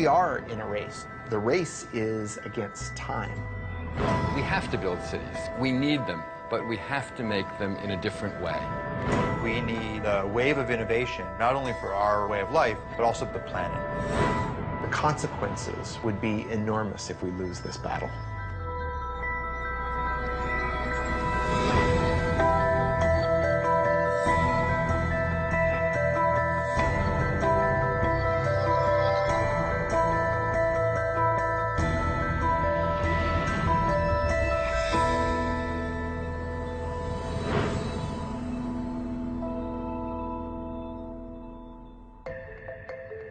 We are in a race. The race is against time. We have to build cities. We need them, but we have to make them in a different way. We need a wave of innovation, not only for our way of life, but also the planet. The consequences would be enormous if we lose this battle.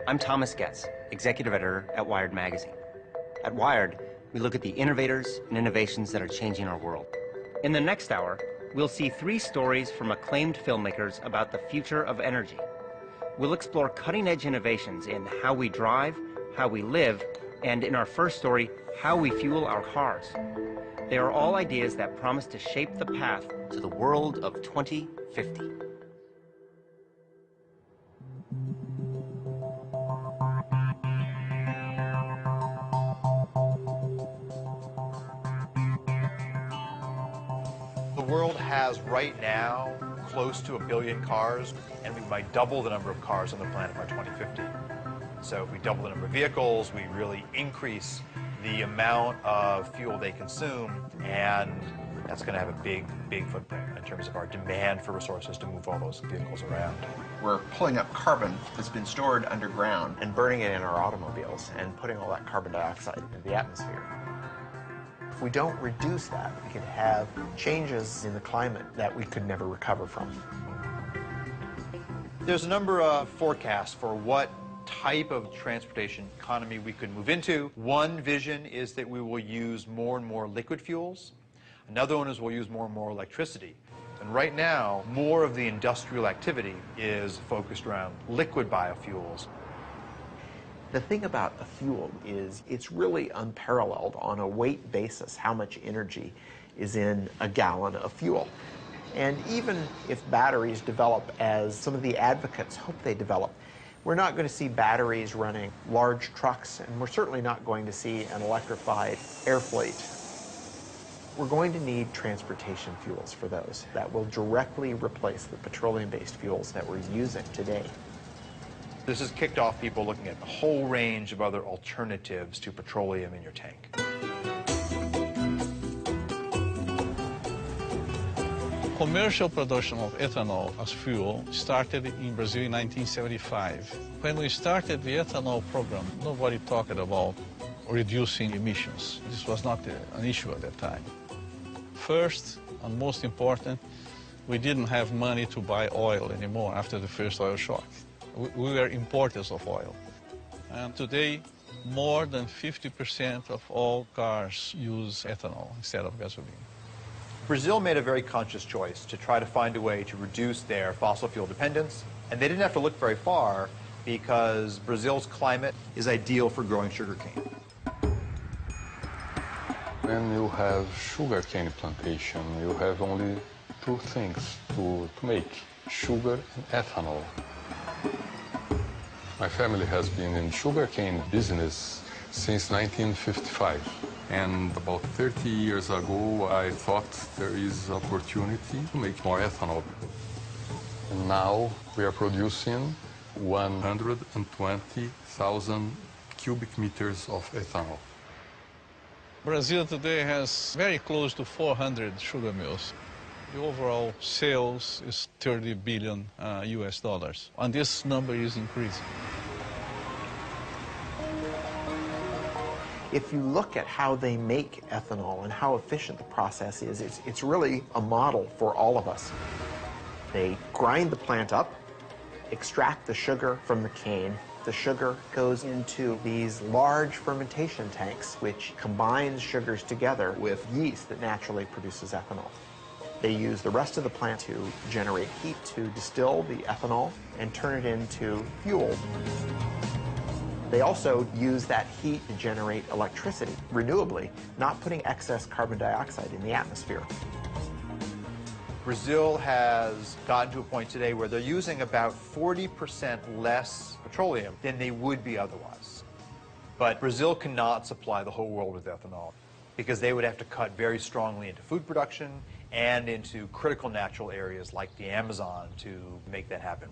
I'm Thomas Getz, executive editor at Wired magazine. At Wired, we look at the innovators and innovations that are changing our world. In the next hour, we'll see 3 stories from acclaimed filmmakers about the future of energy. We'll explore cutting-edge innovations in how we drive, how we live, and in our first story, how we fuel our cars. They are all ideas that promise to shape the path to the world of 2050. The world has right now close to 1 billion cars, and we might double the number of cars on the planet by 2050. So if we double the number of vehicles, we really increase the amount of fuel they consume, and that's going to have a big, big footprint in terms of our demand for resources to move all those vehicles around. We're pulling up carbon that's been stored underground and burning it in our automobiles and putting all that carbon dioxide into the atmosphere. If we don't reduce that, we could have changes in the climate that we could never recover from. There's a number of forecasts for what type of transportation economy we could move into. One vision is that we will use more and more liquid fuels. Another one is we'll use more and more electricity. And right now, more of the industrial activity is focused around liquid biofuels. The thing about a fuel is it's really unparalleled on a weight basis how much energy is in a gallon of fuel. And even if batteries develop as some of the advocates hope they develop, we're not going to see batteries running large trucks, and we're certainly not going to see an electrified air fleet. We're going to need transportation fuels for those that will directly replace the petroleum-based fuels that we're using today. This has kicked off people looking at a whole range of other alternatives to petroleum in your tank. Commercial production of ethanol as fuel started in Brazil in 1975. When we started the ethanol program, nobody talked about reducing emissions. This was not an issue at that time. First, and most important, we didn't have money to buy oil anymore after the first oil shock. We were importers of oil. And today, more than 50% of all cars use ethanol instead of gasoline. Brazil made a very conscious choice to try to find a way to reduce their fossil fuel dependence, and they didn't have to look very far because Brazil's climate is ideal for growing sugarcane. When you have sugarcane plantation, you have only 2 things to make: sugar and ethanol. My family has been in sugarcane business since 1955. And about 30 years ago, I thought there is opportunity to make more ethanol. And now we are producing 120,000 cubic meters of ethanol. Brazil today has very close to 400 sugar mills. The overall sales is $30 billion US dollars, and this number is increasing. If you look at how they make ethanol and how efficient the process is, it's really a model for all of us. They grind the plant up, extract the sugar from the cane. The sugar goes into these large fermentation tanks, which combines sugars together with yeast that naturally produces ethanol. They use the rest of the plant to generate heat to distill the ethanol and turn it into fuel. They also use that heat to generate electricity renewably, not putting excess carbon dioxide in the atmosphere. Brazil has gotten to a point today where they're using about 40% less petroleum than they would be otherwise. But Brazil cannot supply the whole world with ethanol because they would have to cut very strongly into food production and into critical natural areas like the Amazon to make that happen.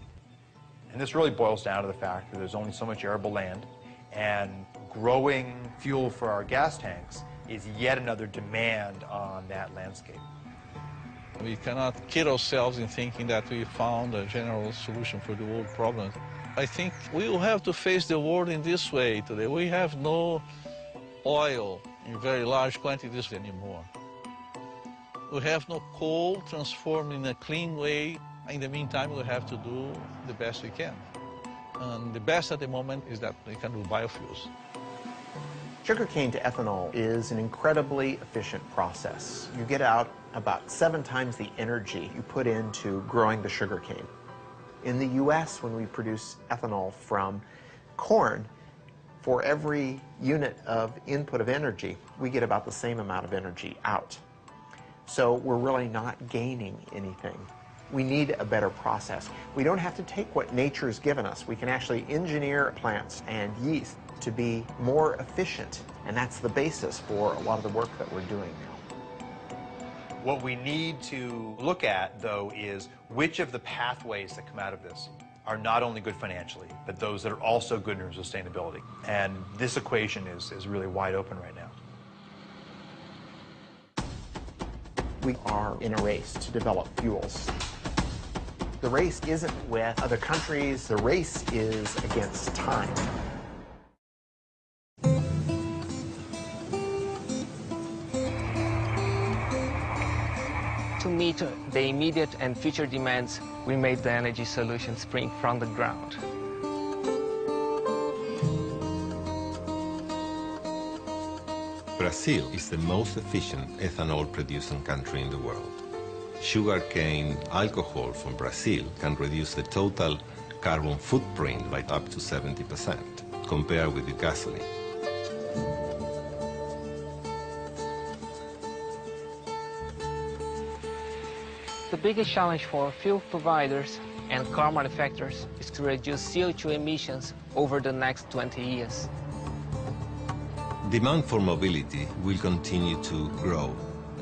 And this really boils down to the fact that there's only so much arable land, and growing fuel for our gas tanks is yet another demand on that landscape. We cannot kid ourselves in thinking that we found a general solution for the world problem. I think we will have to face the world in this way today. We have no oil in very large quantities anymore. We have no coal transformed in a clean way. In the meantime, we have to do the best we can. And the best at the moment is that we can do biofuels. Sugarcane to ethanol is an incredibly efficient process. You get out about 7 times the energy you put into growing the sugarcane. In the US, when we produce ethanol from corn, for every unit of input of energy, we get about the same amount of energy out. So we're really not gaining anything. We need a better process. We don't have to take what nature's given us. We can actually engineer plants and yeast to be more efficient, and that's the basis for a lot of the work that we're doing now. What we need to look at, though, is which of the pathways that come out of this are not only good financially, but those that are also good in sustainability. And this equation is really wide open right now. We are in a race to develop fuels. The race isn't with other countries, the race is against time. To meet the immediate and future demands, we made the energy solution spring from the ground. Brazil is the most efficient ethanol-producing country in the world. Sugarcane alcohol from Brazil can reduce the total carbon footprint by up to 70% compared with the gasoline. The biggest challenge for fuel providers and car manufacturers is to reduce CO2 emissions over the next 20 years. Demand for mobility will continue to grow.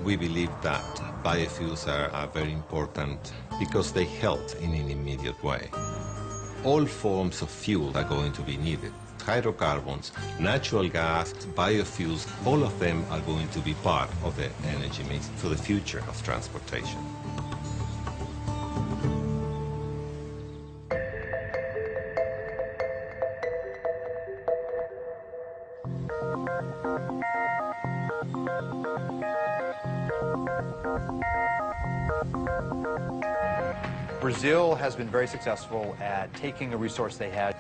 We believe that biofuels are very important because they help in an immediate way. All forms of fuel are going to be needed. Hydrocarbons, natural gas, biofuels, all of them are going to be part of the energy mix for the future of transportation. Brazil has been very successful at taking a resource they had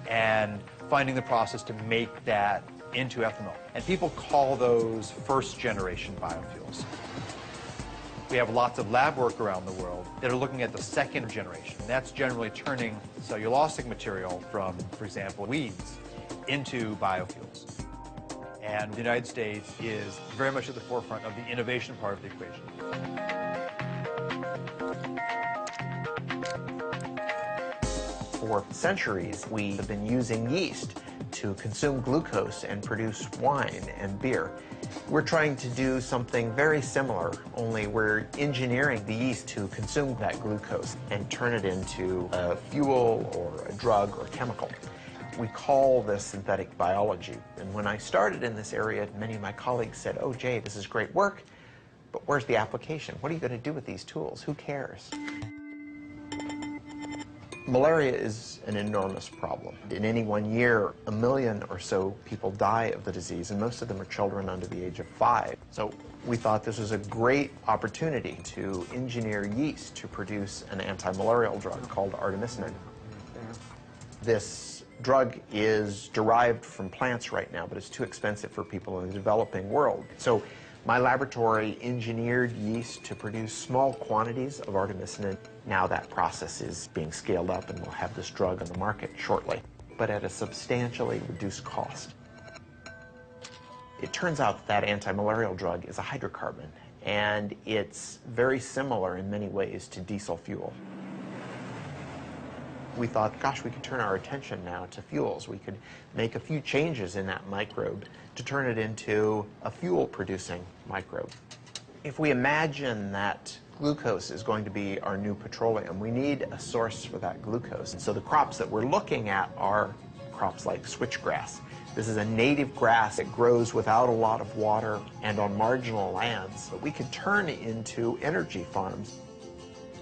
and finding the process to make that into ethanol. And people call those first-generation biofuels. We have lots of lab work around the world that are looking at the second generation. That's generally turning cellulosic material from, for example, weeds into biofuels. And the United States is very much at the forefront of the innovation part of the equation. For centuries, we have been using yeast to consume glucose and produce wine and beer. We're trying to do something very similar, only we're engineering the yeast to consume that glucose and turn it into a fuel or a drug or chemical. We call this synthetic biology. And when I started in this area, many of my colleagues said, "Oh, Jay, this is great work, but where's the application? What are you going to do with these tools? Who cares?" Malaria is an enormous problem. In any one year, 1 million or so people die of the disease, and most of them are children under the age of 5. So we thought this was a great opportunity to engineer yeast to produce an anti-malarial drug called artemisinin. This drug is derived from plants right now, but it's too expensive for people in the developing world. So my laboratory engineered yeast to produce small quantities of artemisinin. Now that process is being scaled up and we'll have this drug on the market shortly, but at a substantially reduced cost. It turns out that anti-malarial drug is a hydrocarbon, and it's very similar in many ways to diesel fuel. We thought, gosh, we could turn our attention now to fuels. We could make a few changes in that microbe to turn it into a fuel-producing microbe. If we imagine that glucose is going to be our new petroleum, we need a source for that glucose. And so the crops that we're looking at are crops like switchgrass. This is a native grass that grows without a lot of water and on marginal lands, but we could turn into energy farms.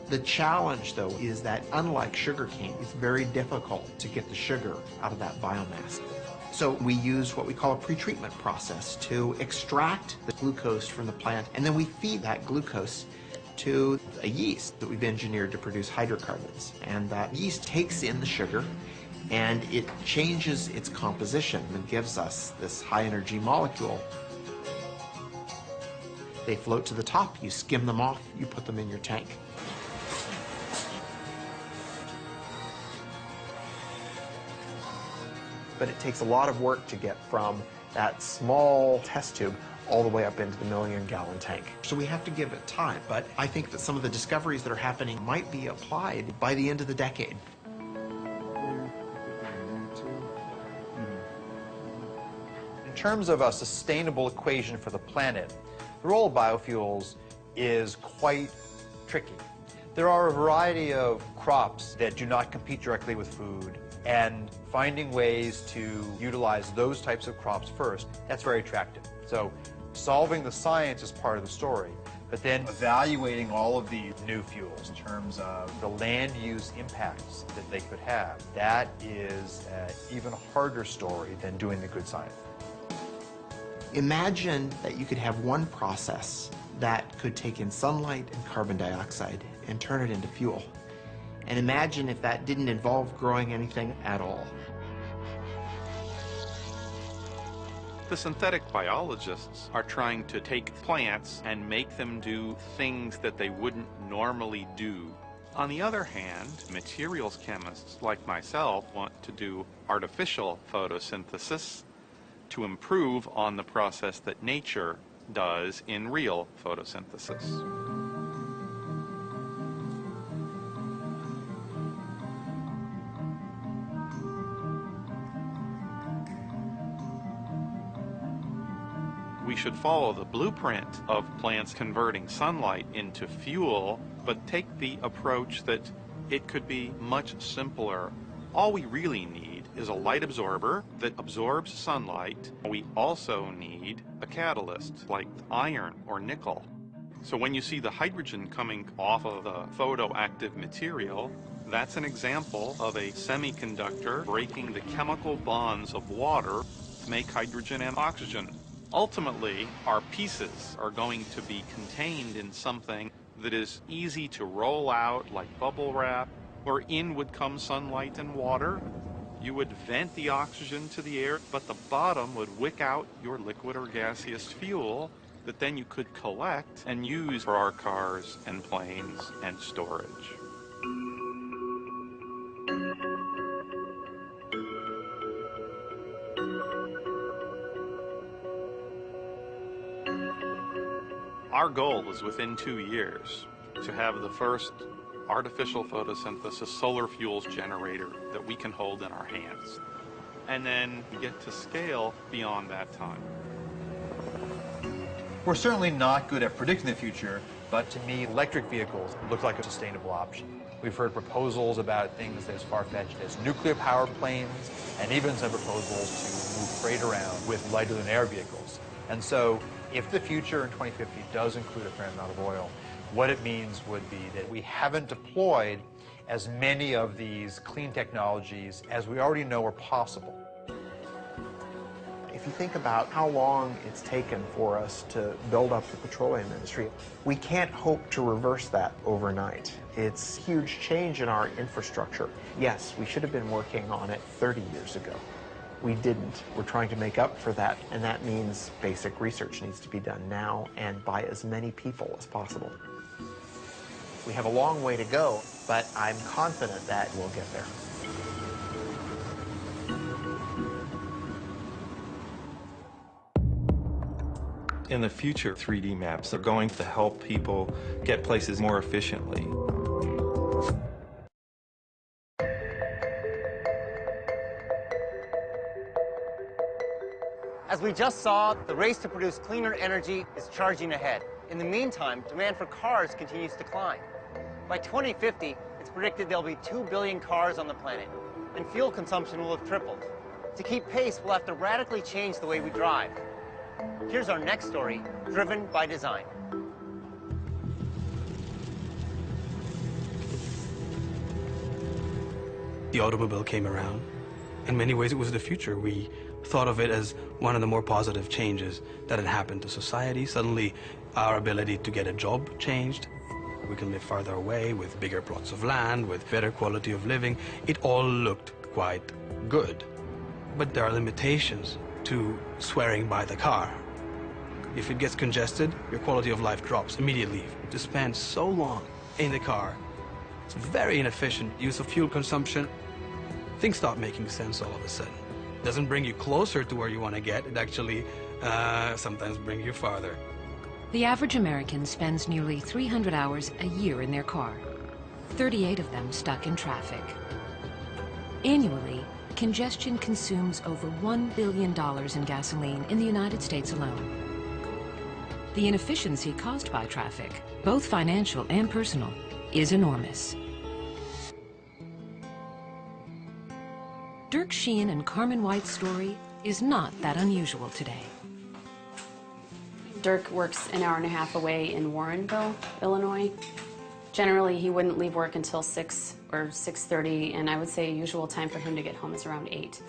The challenge, though, is that unlike sugarcane, it's very difficult to get the sugar out of that biomass. So we use what we call a pretreatment process to extract the glucose from the plant, and then we feed that glucose to a yeast that we've engineered to produce hydrocarbons. And that yeast takes in the sugar, and it changes its composition and gives us this high-energy molecule. They float to the top, you skim them off, you put them in your tank. But it takes a lot of work to get from that small test tube all the way up into the million-gallon tank. So we have to give it time, but I think that some of the discoveries that are happening might be applied by the end of the decade. In terms of a sustainable equation for the planet, the role of biofuels is quite tricky. There are a variety of crops that do not compete directly with food, and finding ways to utilize those types of crops first, that's very attractive. So solving the science is part of the story, but then evaluating all of these new fuels in terms of the land use impacts that they could have, that is an even harder story than doing the good science. Imagine that you could have one process that could take in sunlight and carbon dioxide and turn it into fuel. And imagine if that didn't involve growing anything at all. The synthetic biologists are trying to take plants and make them do things that they wouldn't normally do. On the other hand, materials chemists like myself want to do artificial photosynthesis to improve on the process that nature does in real photosynthesis. We should follow the blueprint of plants converting sunlight into fuel, but take the approach that it could be much simpler. All we really need is a light absorber that absorbs sunlight. We also need a catalyst like iron or nickel. So when you see the hydrogen coming off of the photoactive material, that's an example of a semiconductor breaking the chemical bonds of water to make hydrogen and oxygen. Ultimately, our pieces are going to be contained in something that is easy to roll out like bubble wrap, where in would come sunlight and water. You would vent the oxygen to the air, but the bottom would wick out your liquid or gaseous fuel that then you could collect and use for our cars and planes and storage. Our goal is within 2 years to have the first artificial photosynthesis solar fuels generator that we can hold in our hands. And then get to scale beyond that time. We're certainly not good at predicting the future, but to me, electric vehicles look like a sustainable option. We've heard proposals about things as far-fetched as nuclear-powered planes, and even some proposals to move freight around with lighter-than-air vehicles. And so, if the future in 2050 does include a fair amount of oil, what it means would be that we haven't deployed as many of these clean technologies as we already know are possible. If you think about how long it's taken for us to build up the petroleum industry, we can't hope to reverse that overnight. It's a huge change in our infrastructure. Yes, we should have been working on it 30 years ago. We didn't. We're trying to make up for that, and that means basic research needs to be done now and by as many people as possible. We have a long way to go, but I'm confident that we'll get there. In the future, 3D maps are going to help people get places more efficiently. As we just saw, the race to produce cleaner energy is charging ahead. In the meantime, demand for cars continues to climb. By 2050, it's predicted there'll be 2 billion cars on the planet, and fuel consumption will have tripled. To keep pace, we'll have to radically change the way we drive. Here's our next story, Driven by Design. The automobile came around. In many ways, it was the future. We thought of it as one of the more positive changes that had happened to society. Suddenly, our ability to get a job changed. We can live farther away with bigger plots of land, with better quality of living. It all looked quite good. But there are limitations to swearing by the car. If it gets congested, your quality of life drops immediately. To spend so long in the car, it's very inefficient use of fuel consumption. Things stop making sense all of a sudden. It doesn't bring you closer to where you want to get. It actually sometimes brings you farther. The average American spends nearly 300 hours a year in their car, 38 of them stuck in traffic. Annually, congestion consumes over $1 billion in gasoline in the United States alone. The inefficiency caused by traffic, both financial and personal, is enormous. Dirk Sheehan and Carmen White's story is not that unusual today. Dirk works an hour and a half away in Warrenville, Illinois. Generally, he wouldn't leave work until 6 or 6:30, and I would say usual time for him to get home is around 8.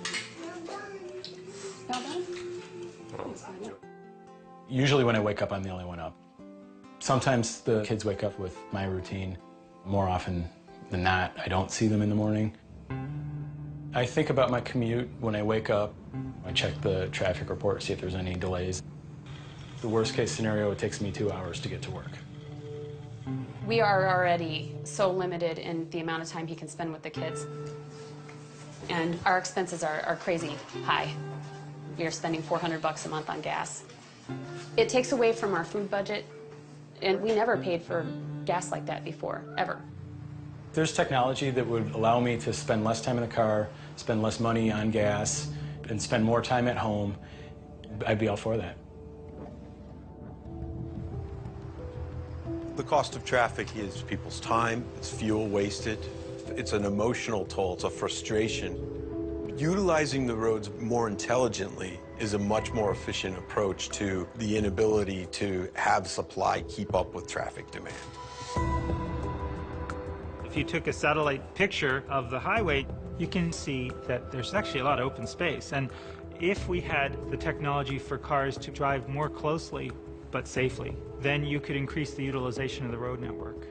Usually when I wake up, I'm the only one up. Sometimes the kids wake up with my routine. More often than not, I don't see them in the morning. I think about my commute when I wake up. I check the traffic report, see if there's any delays. The worst case scenario, it takes me 2 hours to get to work. We are already so limited in the amount of time he can spend with the kids. And our expenses are crazy high. We are spending $400 a month on gas. It takes away from our food budget, and we never paid for gas like that before, ever. There's technology that would allow me to spend less time in the car, spend less money on gas, and spend more time at home. I'd be all for that. The cost of traffic is people's time, it's fuel wasted, it's an emotional toll, it's a frustration. Utilizing the roads more intelligently is a much more efficient approach to the inability to have supply keep up with traffic demand. If you took a satellite picture of the highway, you can see that there's actually a lot of open space. And if we had the technology for cars to drive more closely but safely, then you could increase the utilization of the road network.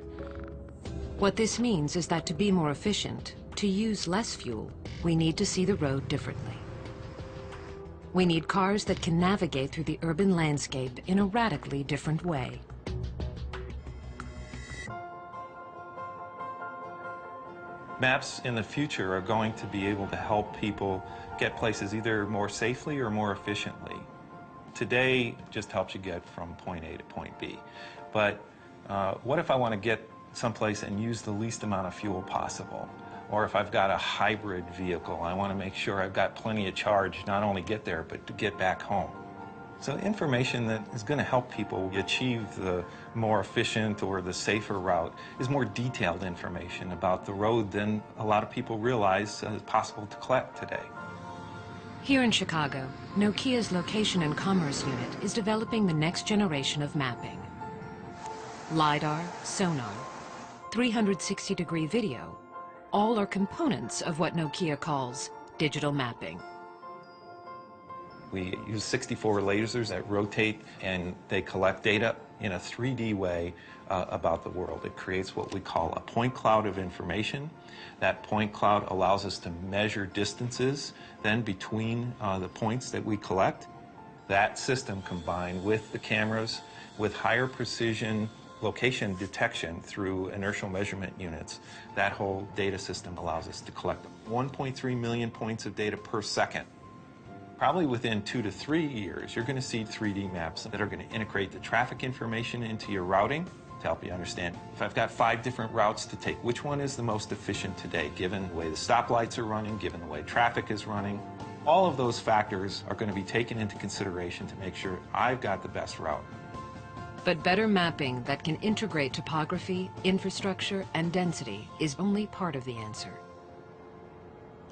What this means is that to be more efficient, to use less fuel, we need to see the road differently. We need cars that can navigate through the urban landscape in a radically different way. Maps in the future are going to be able to help people get places either more safely or more efficiently. Today, it just helps you get from point A to point B. But what if I want to get someplace and use the least amount of fuel possible? Or if I've got a hybrid vehicle, I want to make sure I've got plenty of charge, not only get there, but to get back home. So information that is going to help people achieve the more efficient or the safer route is more detailed information about the road than a lot of people realize is possible to collect today. Here in Chicago, Nokia's Location and Commerce Unit is developing the next generation of mapping. LiDAR, sonar, 360-degree video, all are components of what Nokia calls digital mapping. We use 64 lasers that rotate and they collect data in a 3D way about the world. It creates what we call a point cloud of information. That point cloud allows us to measure distances then between the points that we collect. That system combined with the cameras with higher precision location detection through inertial measurement units, that whole data system allows us to collect 1.3 million points of data per second. Probably within 2 to 3 years, you're going to see 3D maps that are going to integrate the traffic information into your routing to help you understand. If I've got 5 different routes to take, which one is the most efficient today, given the way the stoplights are running, given the way traffic is running? All of those factors are going to be taken into consideration to make sure I've got the best route. But better mapping that can integrate topography, infrastructure, and density is only part of the answer.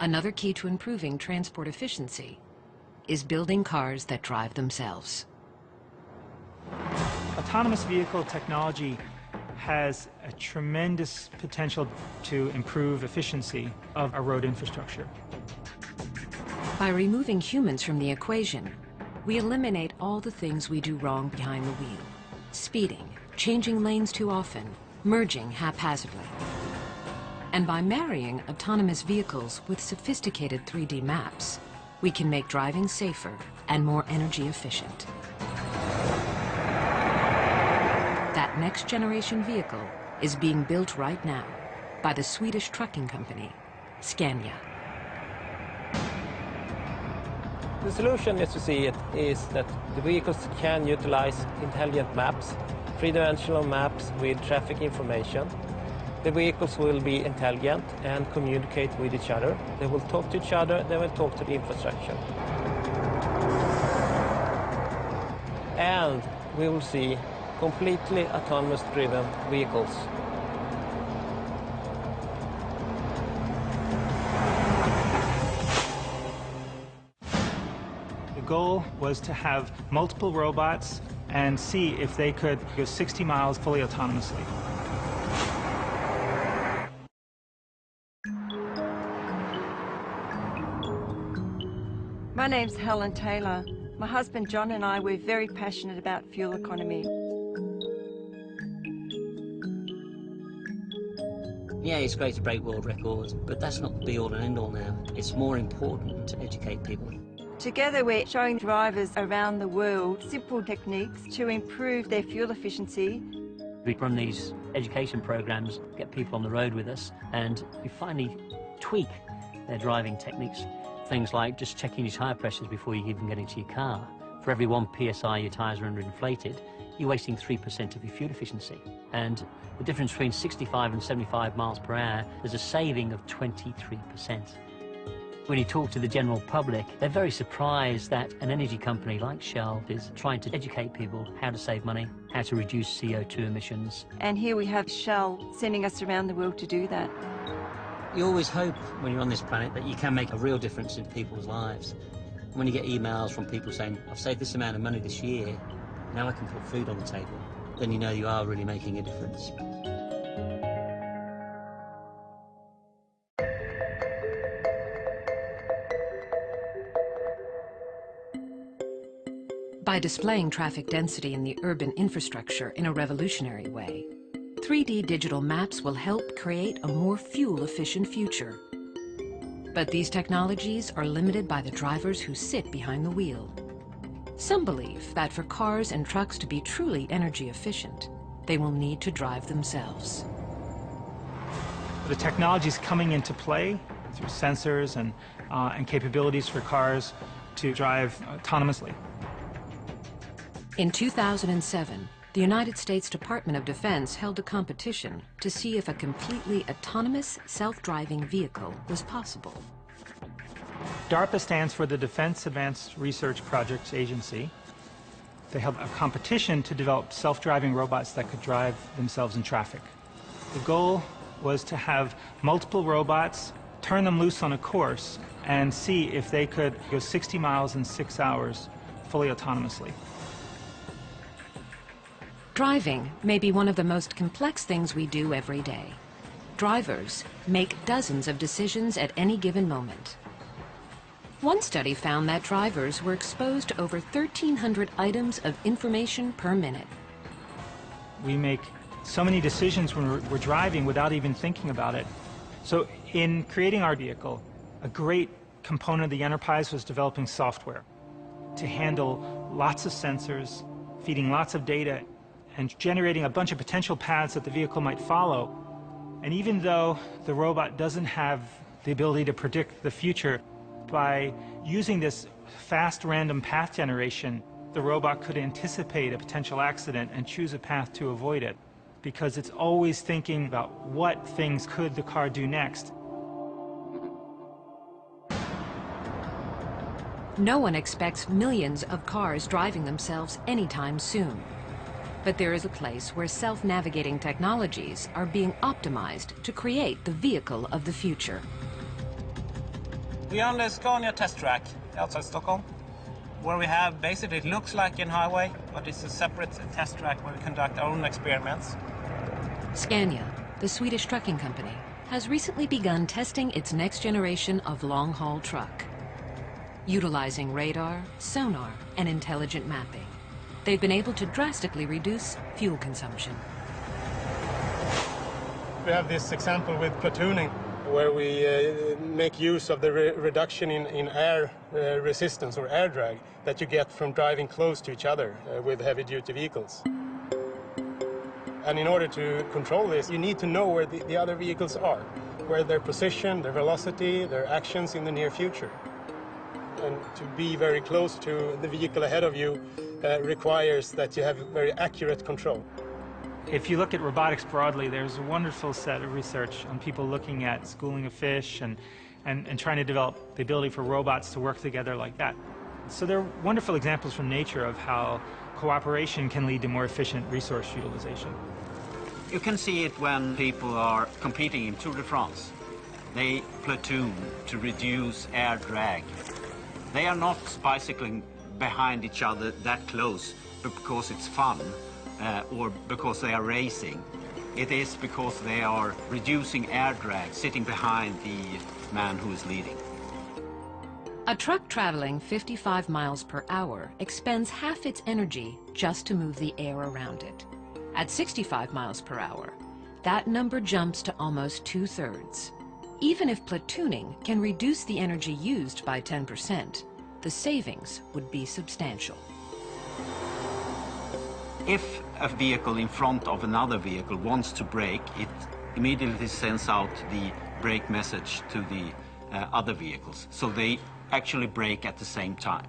Another key to improving transport efficiency is building cars that drive themselves. Autonomous vehicle technology has a tremendous potential to improve efficiency of our road infrastructure. By removing humans from the equation, we eliminate all the things we do wrong behind the wheel. Speeding, changing lanes too often, merging haphazardly. And by marrying autonomous vehicles with sophisticated 3D maps, we can make driving safer and more energy efficient. That next generation vehicle is being built right now by the Swedish trucking company, Scania. The solution, as you see it, is that the vehicles can utilize intelligent maps, three-dimensional maps with traffic information. The vehicles will be intelligent and communicate with each other. They will talk to each other, they will talk to the infrastructure. And we will see completely autonomous driven vehicles. The goal was to have multiple robots and see if they could go 60 miles fully autonomously. My name's Helen Taylor. My husband John and I, we're very passionate about fuel economy. Yeah, it's great to break world records, but that's not the be-all and end-all now. It's more important to educate people. Together we're showing drivers around the world simple techniques to improve their fuel efficiency. We run these education programs, get people on the road with us, and we finally tweak their driving techniques. Things like just checking your tyre pressures before you even get into your car. For every 1 PSI your tyres are underinflated, you're wasting 3% of your fuel efficiency. And the difference between 65 and 75 miles per hour, there's a saving of 23%. When you talk to the general public, they're very surprised that an energy company like Shell is trying to educate people how to save money, how to reduce CO2 emissions. And here we have Shell sending us around the world to do that. You always hope when you're on this planet that you can make a real difference in people's lives. When you get emails from people saying, I've saved this amount of money this year, now I can put food on the table, then you know you are really making a difference. By displaying traffic density in the urban infrastructure in a revolutionary way, 3D digital maps will help create a more fuel-efficient future. But these technologies are limited by the drivers who sit behind the wheel. Some believe that for cars and trucks to be truly energy efficient, they will need to drive themselves. The technology is coming into play through sensors and capabilities for cars to drive autonomously. In 2007, the United States Department of Defense held a competition to see if a completely autonomous self-driving vehicle was possible. DARPA stands for the Defense Advanced Research Projects Agency. They held a competition to develop self-driving robots that could drive themselves in traffic. The goal was to have multiple robots, turn them loose on a course, and see if they could go 60 miles in 6 hours fully autonomously. Driving may be one of the most complex things we do every day. Drivers make dozens of decisions at any given moment. One study found that drivers were exposed to over 1,300 items of information per minute. We make so many decisions when we're driving without even thinking about it. So in creating our vehicle, a great component of the enterprise was developing software to handle lots of sensors, feeding lots of data, and generating a bunch of potential paths that the vehicle might follow. And even though the robot doesn't have the ability to predict the future, by using this fast random path generation, the robot could anticipate a potential accident and choose a path to avoid it, because it's always thinking about what things could the car do next. No one expects millions of cars driving themselves anytime soon. But there is a place where self-navigating technologies are being optimized to create the vehicle of the future. We are on the Scania test track outside Stockholm, where we have basically, it looks like in highway, but it's a separate test track where we conduct our own experiments. Scania, the Swedish trucking company, has recently begun testing its next generation of long-haul truck. Utilizing radar, sonar, and intelligent mapping, they've been able to drastically reduce fuel consumption. We have this example with platooning, where we make use of the reduction in air resistance or air drag that you get from driving close to each other with heavy-duty vehicles. And in order to control this, you need to know where the other vehicles are, where their position, their velocity, their actions in the near future. And to be very close to the vehicle ahead of you requires that you have very accurate control. If you look at robotics broadly, there's a wonderful set of research on people looking at schooling of fish and trying to develop the ability for robots to work together like that. So there are wonderful examples from nature of how cooperation can lead to more efficient resource utilization. You can see it when people are competing in Tour de France. They platoon to reduce air drag. They are not bicycling behind each other that close because it's fun or because they are racing. It is because they are reducing air drag, sitting behind the man who is leading. A truck traveling 55 miles per hour expends half its energy just to move the air around it. At 65 miles per hour, that number jumps to almost 2/3. Even if platooning can reduce the energy used by 10%, the savings would be substantial. If a vehicle in front of another vehicle wants to brake, it immediately sends out the brake message to the other vehicles. So they actually brake at the same time.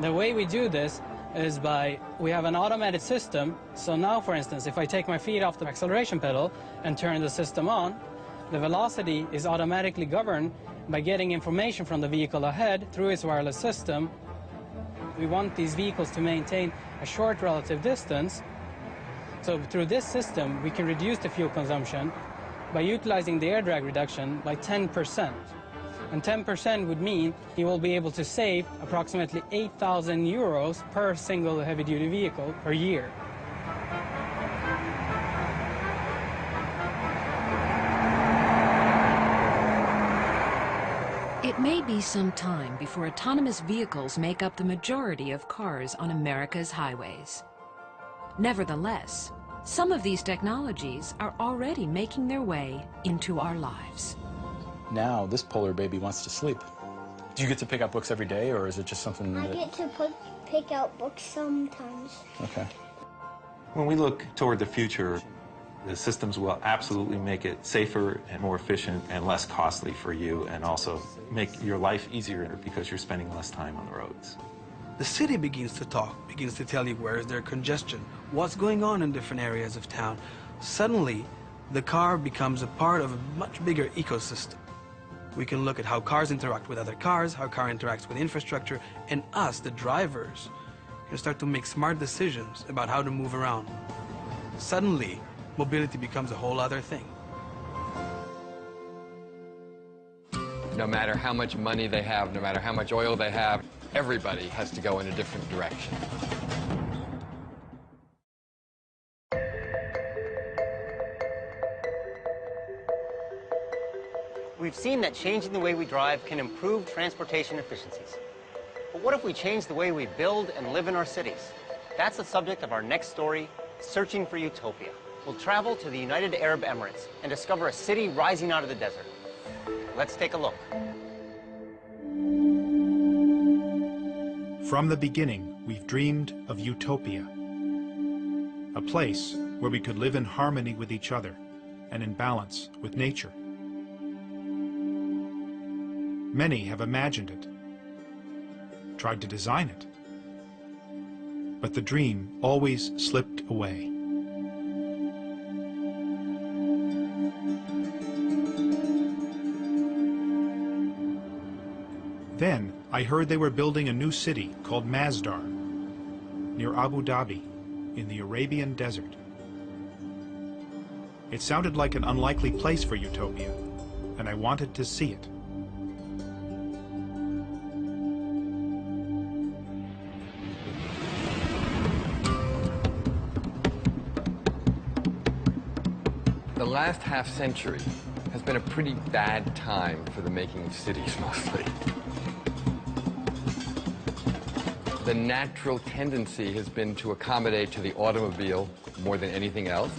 The way we do this is we have an automated system. So now, for instance, if I take my feet off the acceleration pedal and turn the system on, the velocity is automatically governed by getting information from the vehicle ahead through its wireless system. We want these vehicles to maintain a short relative distance. So through this system, we can reduce the fuel consumption by utilizing the air drag reduction by 10%. And 10% would mean he will be able to save approximately 8,000 euros per single heavy-duty vehicle per year. It may be some time before autonomous vehicles make up the majority of cars on America's highways. Nevertheless, some of these technologies are already making their way into our lives. Now, this polar baby wants to sleep. Do you get to pick out books every day, or is it just something I that... get to pick out books sometimes. Okay. When we look toward the future, the systems will absolutely make it safer and more efficient and less costly for you, and also make your life easier because you're spending less time on the roads. The city begins to talk, begins to tell you where is there congestion, what's going on in different areas of town. Suddenly, the car becomes a part of a much bigger ecosystem. We can look at how cars interact with other cars, how car interacts with infrastructure, and us, the drivers, can start to make smart decisions about how to move around. Suddenly, mobility becomes a whole other thing. No matter how much money they have, no matter how much oil they have, everybody has to go in a different direction. We've seen that changing the way we drive can improve transportation efficiencies. But what if we change the way we build and live in our cities? That's the subject of our next story, Searching for Utopia. We'll travel to the United Arab Emirates and discover a city rising out of the desert. Let's take a look. From the beginning, we've dreamed of utopia, a place where we could live in harmony with each other and in balance with nature. Many have imagined it, tried to design it, but the dream always slipped away. Then I heard they were building a new city called Masdar, near Abu Dhabi, in the Arabian desert. It sounded like an unlikely place for utopia, and I wanted to see it. The last half century has been a pretty bad time for the making of cities, mostly. The natural tendency has been to accommodate to the automobile more than anything else.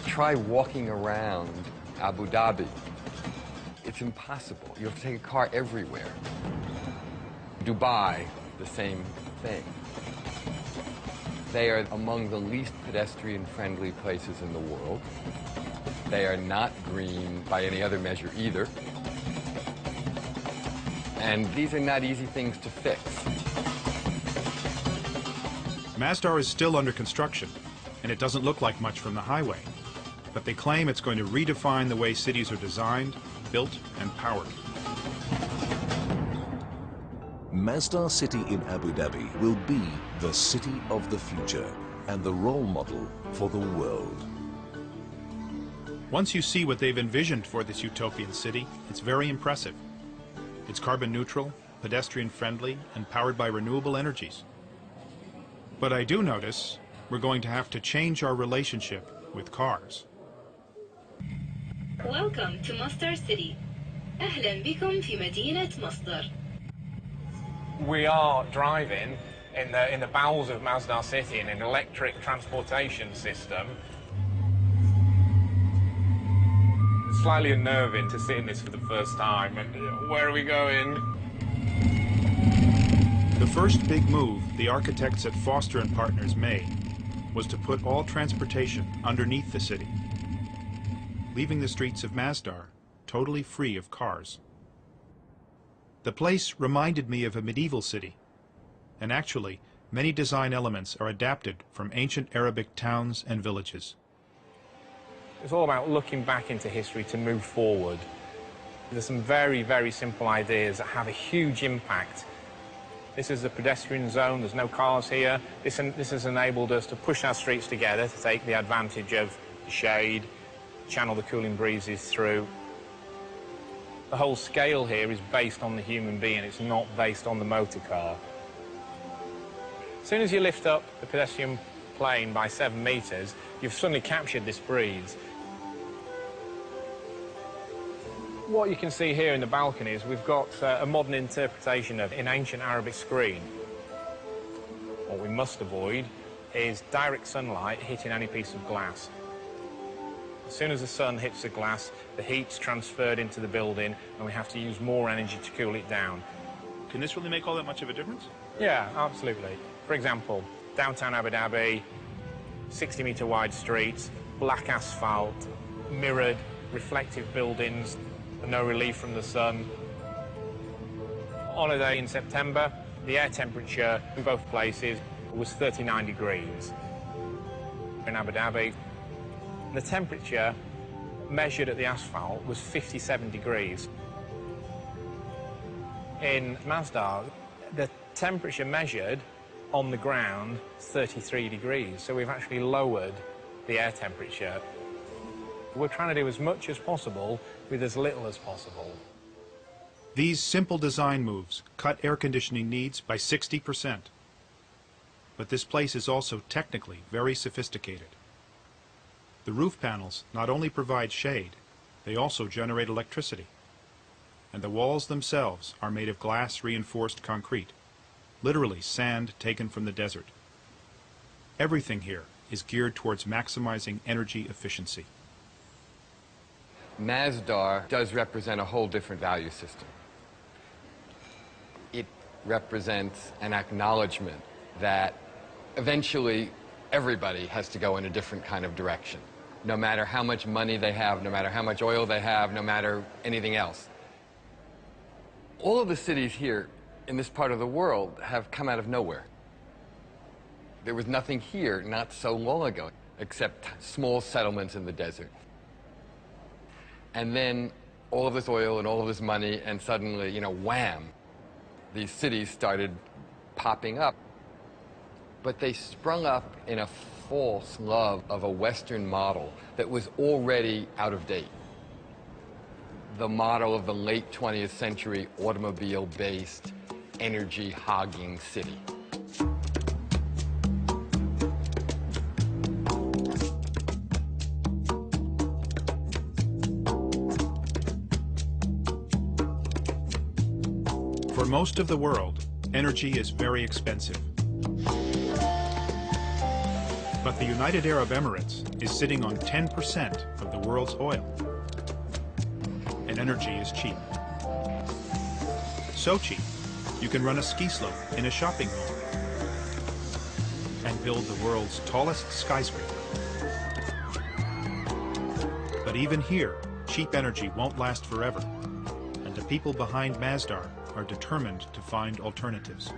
Try walking around Abu Dhabi. It's impossible. You have to take a car everywhere. Dubai, the same thing. They are among the least pedestrian-friendly places in the world. They are not green by any other measure either. And these are not easy things to fix. Masdar is still under construction, and it doesn't look like much from the highway. But they claim it's going to redefine the way cities are designed, built, and powered. Masdar City in Abu Dhabi will be the city of the future and the role model for the world. Once you see what they've envisioned for this utopian city, it's very impressive. It's carbon neutral, pedestrian friendly, and powered by renewable energies. But I do notice we're going to have to change our relationship with cars. Welcome to Masdar City. أهلا بكم في مدينة مصدر. We are driving in the bowels of Masdar City in an electric transportation system. It's slightly unnerving to sit in this for the first time. And where are we going? The first big move the architects at Foster and Partners made was to put all transportation underneath the city, leaving the streets of Masdar totally free of cars. The place reminded me of a medieval city, and actually, many design elements are adapted from ancient Arabic towns and villages. It's all about looking back into history to move forward. There's some very, very simple ideas that have a huge impact. This is the pedestrian zone, there's no cars here. This has enabled us to push our streets together to take the advantage of the shade, channel the cooling breezes through. The whole scale here is based on the human being, it's not based on the motor car. As soon as you lift up the pedestrian plane by 7 meters, you've suddenly captured this breeze. What you can see here in the balcony is we've got a modern interpretation of an ancient Arabic screen. What we must avoid is direct sunlight hitting any piece of glass. As soon as the sun hits the glass, the heat's transferred into the building and we have to use more energy to cool it down. Can this really make all that much of a difference? Yeah, absolutely. For example, downtown Abu Dhabi, 60-meter wide streets, black asphalt, mirrored, reflective buildings, no relief from the sun. On a day in September, the air temperature in both places was 39 degrees. In Abu Dhabi, the temperature measured at the asphalt was 57 degrees. In Masdar, the temperature measured on the ground is 33 degrees, so we've actually lowered the air temperature. We're trying to do as much as possible with as little as possible. These simple design moves cut air conditioning needs by 60%. But this place is also technically very sophisticated. The roof panels not only provide shade, they also generate electricity. And the walls themselves are made of glass-reinforced concrete, literally sand taken from the desert. Everything here is geared towards maximizing energy efficiency. Masdar does represent a whole different value system. It represents an acknowledgement that eventually everybody has to go in a different kind of direction, no matter how much money they have, no matter how much oil they have, no matter anything else. All of the cities here in this part of the world have come out of nowhere. There was nothing here not so long ago, except small settlements in the desert. And then all of this oil and all of this money, and suddenly, you know, wham, these cities started popping up. But they sprung up in a false love of a Western model that was already out of date. The model of the late 20th century automobile-based, energy-hogging city. For most of the world, energy is very expensive. But the United Arab Emirates is sitting on 10% of the world's oil. And energy is cheap. So cheap, you can run a ski slope in a shopping mall and build the world's tallest skyscraper. But even here, cheap energy won't last forever, and the people behind Masdar are determined to find alternatives.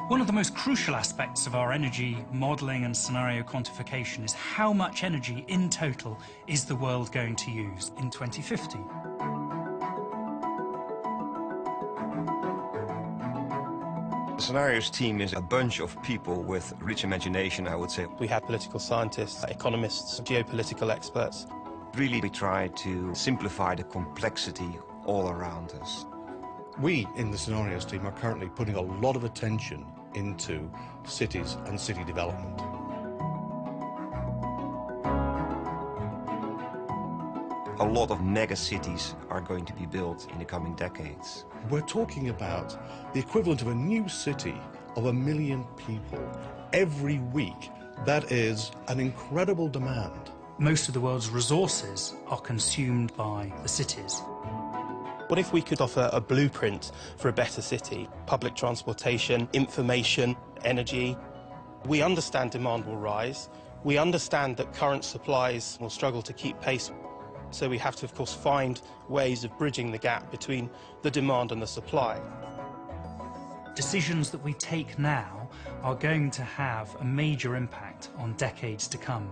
One of the most crucial aspects of our energy modelling and scenario quantification is how much energy in total is the world going to use in 2050. The Scenarios team is a bunch of people with rich imagination, I would say. We have political scientists, economists, geopolitical experts. Really, we try to simplify the complexity all around us. We in the Scenarios team are currently putting a lot of attention into cities and city development. A lot of mega cities are going to be built in the coming decades. We're talking about the equivalent of a new city of 1 million people every week. That is an incredible demand. Most of the world's resources are consumed by the cities. What if we could offer a blueprint for a better city? Public transportation, information, energy. We understand demand will rise. We understand that current supplies will struggle to keep pace. So we have to, of course, find ways of bridging the gap between the demand and the supply. Decisions that we take now are going to have a major impact on decades to come.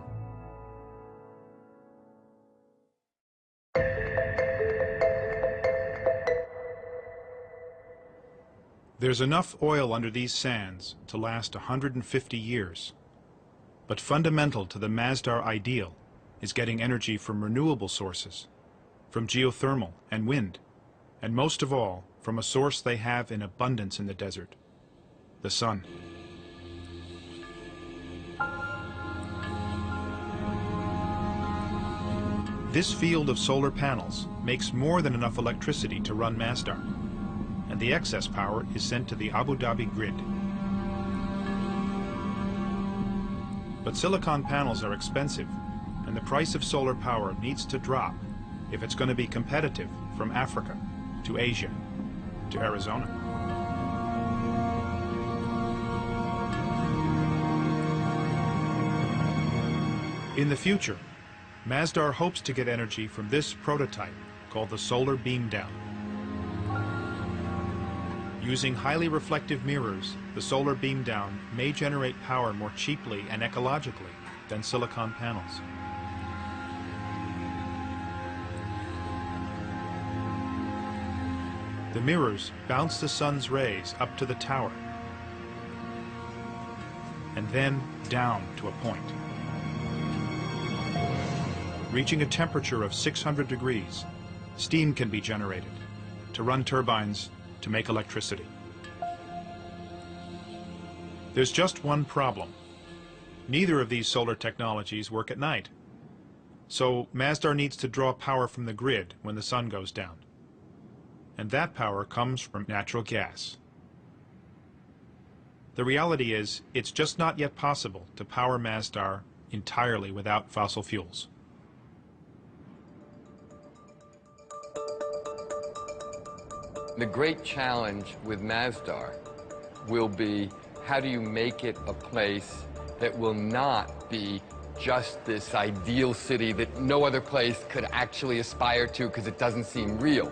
There's enough oil under these sands to last 150 years. But fundamental to the Masdar ideal is getting energy from renewable sources, from geothermal and wind, and most of all, from a source they have in abundance in the desert, the sun. This field of solar panels makes more than enough electricity to run Masdar, and the excess power is sent to the Abu Dhabi grid. But silicon panels are expensive, and the price of solar power needs to drop if it's going to be competitive from Africa to Asia to Arizona. In the future, Masdar hopes to get energy from this prototype called the solar beam down. Using highly reflective mirrors, the solar beam down may generate power more cheaply and ecologically than silicon panels. The mirrors bounce the sun's rays up to the tower and then down to a point. Reaching a temperature of 600 degrees, steam can be generated to run turbines to make electricity. There's just one problem. Neither of these solar technologies work at night. So Masdar needs to draw power from the grid when the sun goes down. And that power comes from natural gas. The reality is, it's just not yet possible to power Masdar entirely without fossil fuels. The great challenge with Masdar will be, how do you make it a place that will not be just this ideal city that no other place could actually aspire to because it doesn't seem real?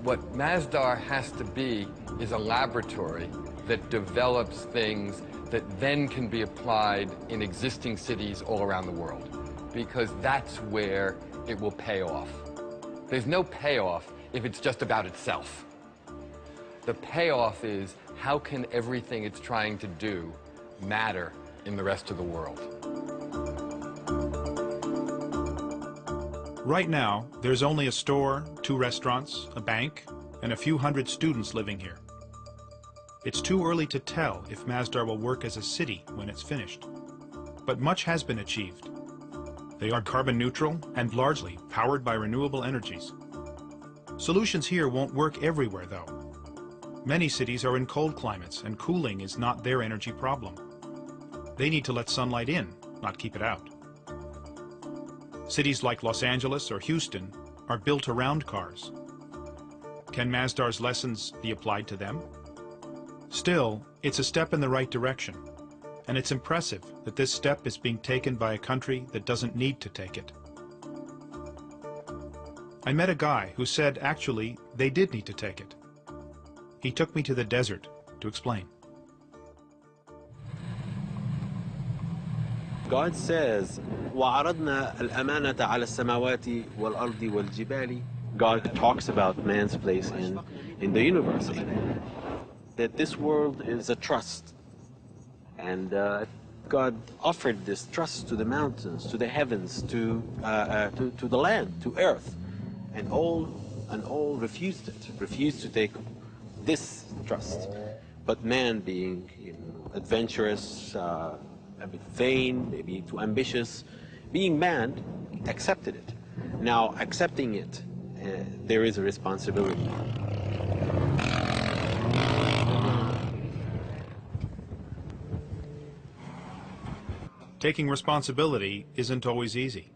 What Masdar has to be is a laboratory that develops things that then can be applied in existing cities all around the world, because that's where it will pay off. There's no payoff if it's just about itself. The payoff is how can everything it's trying to do matter in the rest of the world. Right now, there's only a store, 2 restaurants, a bank, and a few hundred students living here. It's too early to tell if Masdar will work as a city when it's finished. But much has been achieved. They are carbon neutral and largely powered by renewable energies. Solutions here won't work everywhere, though. Many cities are in cold climates, and cooling is not their energy problem. They need to let sunlight in, not keep it out. Cities like Los Angeles or Houston are built around cars. Can Masdar's lessons be applied to them? Still, it's a step in the right direction, and it's impressive that this step is being taken by a country that doesn't need to take it. I met a guy who said actually they did need to take it. He took me to the desert to explain. God says, وَعَرَضْنَا الْأَمَانَةَ عَلَى السَّمَاوَاتِ وَالْأَرْضِ وَالْجِبَالِ. God talks about man's place in the universe, that this world is a trust. And God offered this trust to the mountains, to the heavens, to the land, to earth. And all refused it, refused to take this trust. But man, being adventurous, a bit vain, maybe too ambitious, being man, accepted it. Now, accepting it, there is a responsibility. Taking responsibility isn't always easy.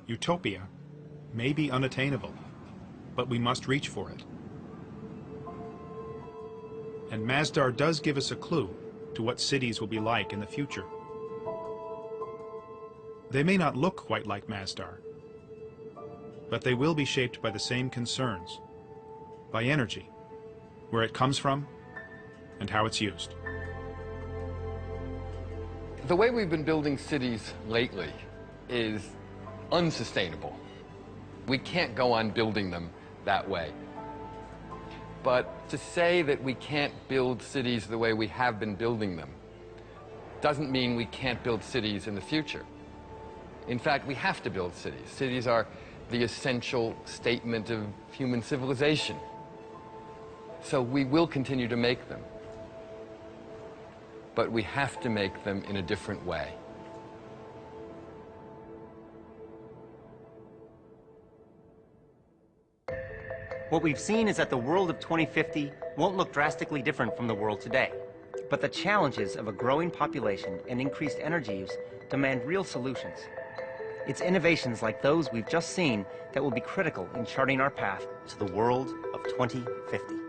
Utopia may be unattainable, but we must reach for it. And Masdar does give us a clue to what cities will be like in the future. They may not look quite like Masdar, but they will be shaped by the same concerns, by energy, where it comes from, and how it's used. The way we've been building cities lately is unsustainable. We can't go on building them that way. But to say that we can't build cities the way we have been building them doesn't mean we can't build cities in the future. In fact, we have to build cities. Cities are the essential statement of human civilization. So we will continue to make them. But we have to make them in a different way. What we've seen is that the world of 2050 won't look drastically different from the world today. But the challenges of a growing population and increased energy use demand real solutions. It's innovations like those we've just seen that will be critical in charting our path to the world of 2050.